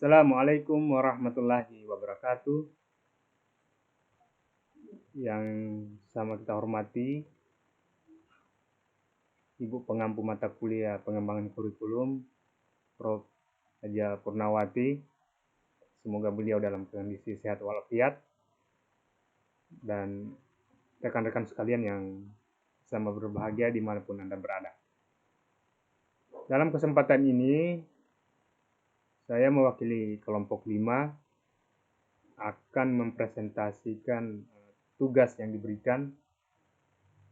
Assalamualaikum warahmatullahi wabarakatuh. Yang sama kita hormati Ibu Pengampu Mata Kuliah Pengembangan Kurikulum, Prof. Haja Purnawati. Semoga beliau dalam kondisi sehat walafiat. Dan rekan-rekan sekalian yang sama berbahagia dimanapun Anda berada. Dalam kesempatan ini, saya mewakili kelompok 5 akan mempresentasikan tugas yang diberikan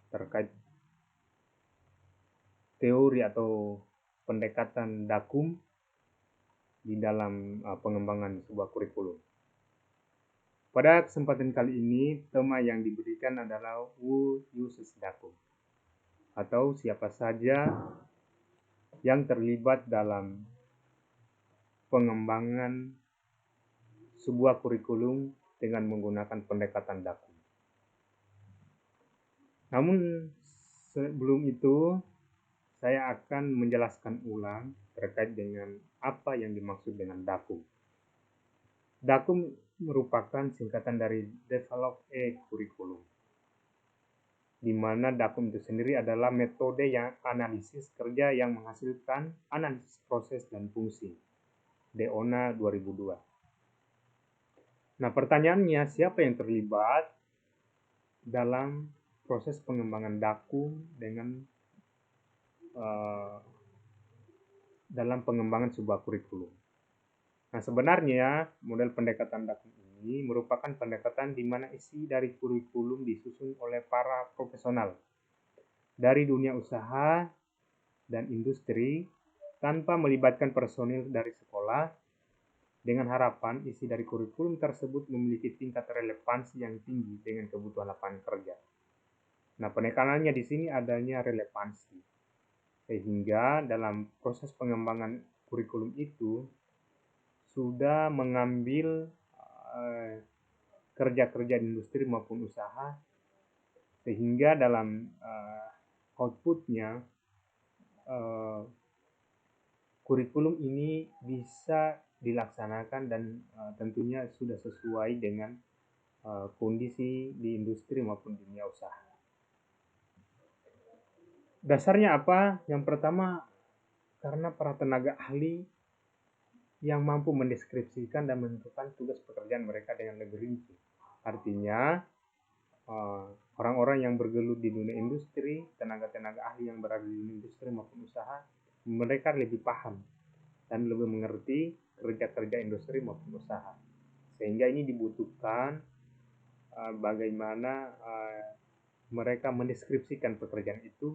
terkait teori atau pendekatan dakum di dalam pengembangan sebuah kurikulum. Pada kesempatan kali ini, tema yang diberikan adalah who uses dakum, atau siapa saja yang terlibat dalam pengembangan sebuah kurikulum dengan menggunakan pendekatan dakum. Namun sebelum itu, saya akan menjelaskan ulang terkait dengan apa yang dimaksud dengan dakum. Dakum merupakan singkatan dari Develop a Curriculum, di mana dakum itu sendiri adalah metode yang analisis kerja yang menghasilkan analisis proses dan fungsi, DONA 2002. Nah, pertanyaannya, siapa yang terlibat dalam proses pengembangan dakum dengan dalam pengembangan sebuah kurikulum? Nah, sebenarnya model pendekatan dakum ini merupakan pendekatan di mana isi dari kurikulum disusun oleh para profesional dari dunia usaha dan industri tanpa melibatkan personil dari sekolah, dengan harapan isi dari kurikulum tersebut memiliki tingkat relevansi yang tinggi dengan kebutuhan lapangan kerja. Nah, penekanannya di sini adanya relevansi, sehingga dalam proses pengembangan kurikulum itu sudah mengambil kerja-kerja di industri maupun usaha, sehingga dalam outputnya kurikulum ini bisa dilaksanakan dan tentunya sudah sesuai dengan kondisi di industri maupun dunia usaha. Dasarnya apa? Yang pertama, karena para tenaga ahli yang mampu mendeskripsikan dan menentukan tugas pekerjaan mereka dengan lebih rinci. Artinya, orang-orang yang bergelut di dunia industri, tenaga-tenaga ahli yang berada di dunia industri maupun usaha, mereka lebih paham dan lebih mengerti kerja-kerja industri maupun usaha. Sehingga ini dibutuhkan bagaimana mereka mendeskripsikan pekerjaan itu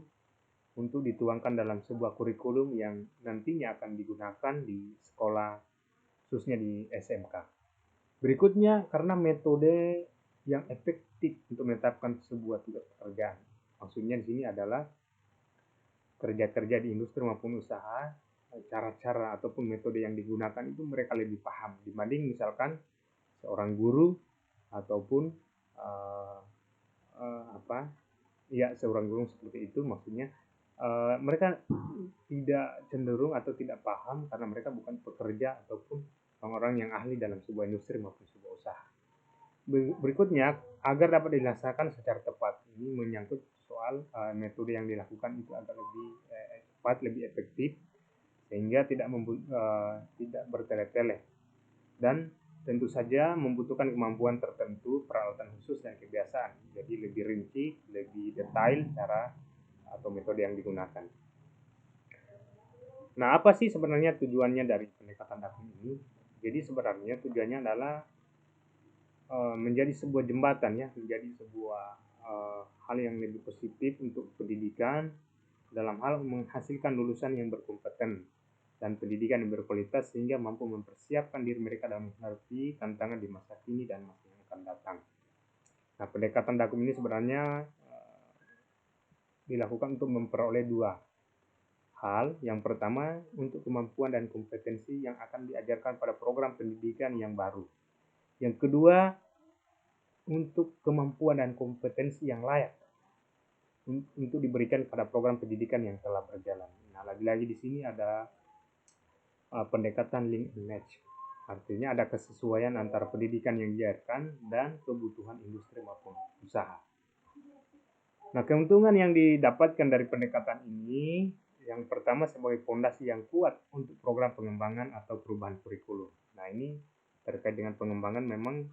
untuk dituangkan dalam sebuah kurikulum yang nantinya akan digunakan di sekolah, khususnya di SMK. Berikutnya, karena metode yang efektif untuk menetapkan sebuah tugas pekerjaan. Maksudnya di sini adalah kerja-kerja di industri maupun usaha, cara-cara ataupun metode yang digunakan itu mereka lebih paham dibanding misalkan seorang guru ataupun seorang guru seperti itu. Maksudnya mereka tidak cenderung atau tidak paham karena mereka bukan pekerja ataupun orang-orang yang ahli dalam sebuah industri maupun sebuah usaha. Berikutnya, agar dapat dilaksanakan secara tepat, ini menyangkut soal metode yang dilakukan itu agar lebih cepat, lebih efektif, sehingga tidak bertele-tele, dan tentu saja membutuhkan kemampuan tertentu, peralatan khusus dan kebiasaan. Jadi lebih rinci, lebih detail cara atau metode yang digunakan. Nah, apa sih sebenarnya tujuannya dari pendekatan dakum ini? Jadi sebenarnya tujuannya adalah menjadi sebuah jembatan, ya, menjadi sebuah hal yang lebih positif untuk pendidikan dalam hal menghasilkan lulusan yang berkompeten dan pendidikan yang berkualitas sehingga mampu mempersiapkan diri mereka dalam menghadapi tantangan di masa kini dan masa yang akan datang. Nah, pendekatan dakum ini sebenarnya dilakukan untuk memperoleh dua hal. Yang pertama, untuk kemampuan dan kompetensi yang akan diajarkan pada program pendidikan yang baru. Yang kedua, untuk kemampuan dan kompetensi yang layak untuk diberikan pada program pendidikan yang telah berjalan. Nah, lagi-lagi di sini ada pendekatan link and match. Artinya ada kesesuaian antara pendidikan yang diajarkan dan kebutuhan industri maupun usaha. Nah, keuntungan yang didapatkan dari pendekatan ini, yang pertama sebagai fondasi yang kuat untuk program pengembangan atau perubahan kurikulum. Nah, ini terkait dengan pengembangan memang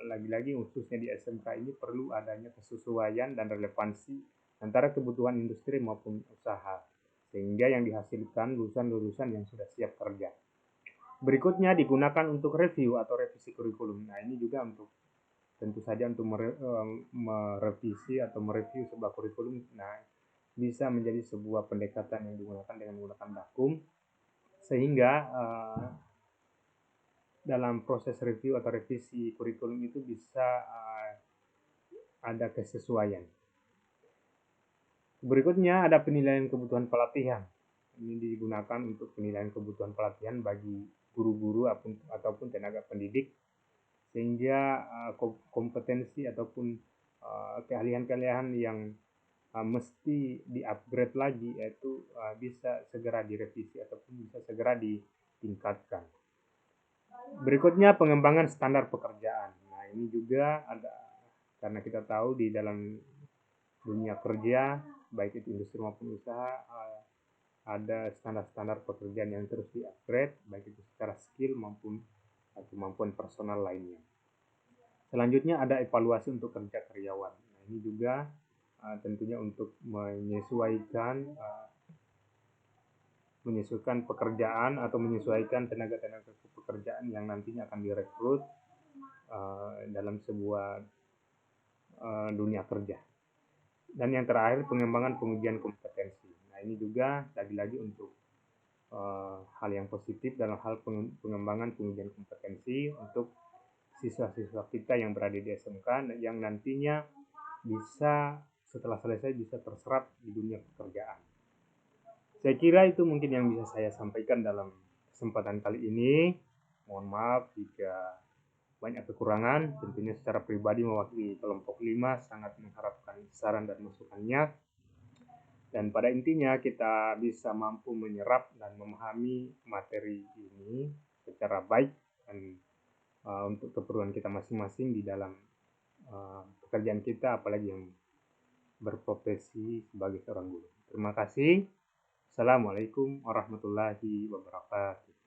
lagi-lagi khususnya di SMK ini perlu adanya kesesuaian dan relevansi antara kebutuhan industri maupun usaha, sehingga yang dihasilkan lulusan-lulusan yang sudah siap kerja. Berikutnya digunakan untuk review atau revisi kurikulum. Nah, ini juga untuk tentu saja untuk merevisi atau mereview sebuah kurikulum. Nah, bisa menjadi sebuah pendekatan yang digunakan dengan menggunakan dakum, sehingga dalam proses review atau revisi kurikulum itu bisa ada kesesuaian. Berikutnya ada penilaian kebutuhan pelatihan. Ini digunakan untuk penilaian kebutuhan pelatihan bagi guru-guru ataupun tenaga pendidik, sehingga kompetensi ataupun keahlian-keahlian yang mesti di-upgrade lagi yaitu bisa segera direvisi ataupun bisa segera ditingkatkan. Berikutnya pengembangan standar pekerjaan. Nah, ini juga ada, karena kita tahu di dalam dunia kerja baik itu industri maupun usaha ada standar-standar pekerjaan yang terus di-upgrade baik itu secara skill maupun kemampuan personal lainnya. Selanjutnya ada evaluasi untuk kerja karyawan. Nah, ini juga tentunya untuk menyesuaikan pekerjaan atau menyesuaikan tenaga-tenaga pekerjaan yang nantinya akan direkrut dalam sebuah dunia kerja. Dan yang terakhir pengembangan pengujian kompetensi. Nah, ini juga lagi-lagi untuk hal yang positif dalam hal pengembangan pengujian kompetensi untuk siswa-siswa kita yang berada di SMK yang nantinya bisa setelah selesai bisa terserap di dunia pekerjaan. Saya kira itu mungkin yang bisa saya sampaikan dalam kesempatan kali ini. Mohon maaf jika banyak kekurangan. Tentunya secara pribadi mewakili kelompok 5 sangat mengharapkan saran dan masukannya. Dan pada intinya kita bisa mampu menyerap dan memahami materi ini secara baik dan untuk keperluan kita masing-masing di dalam pekerjaan kita, apalagi yang berprofesi sebagai seorang guru. Terima kasih. Assalamualaikum warahmatullahi wabarakatuh.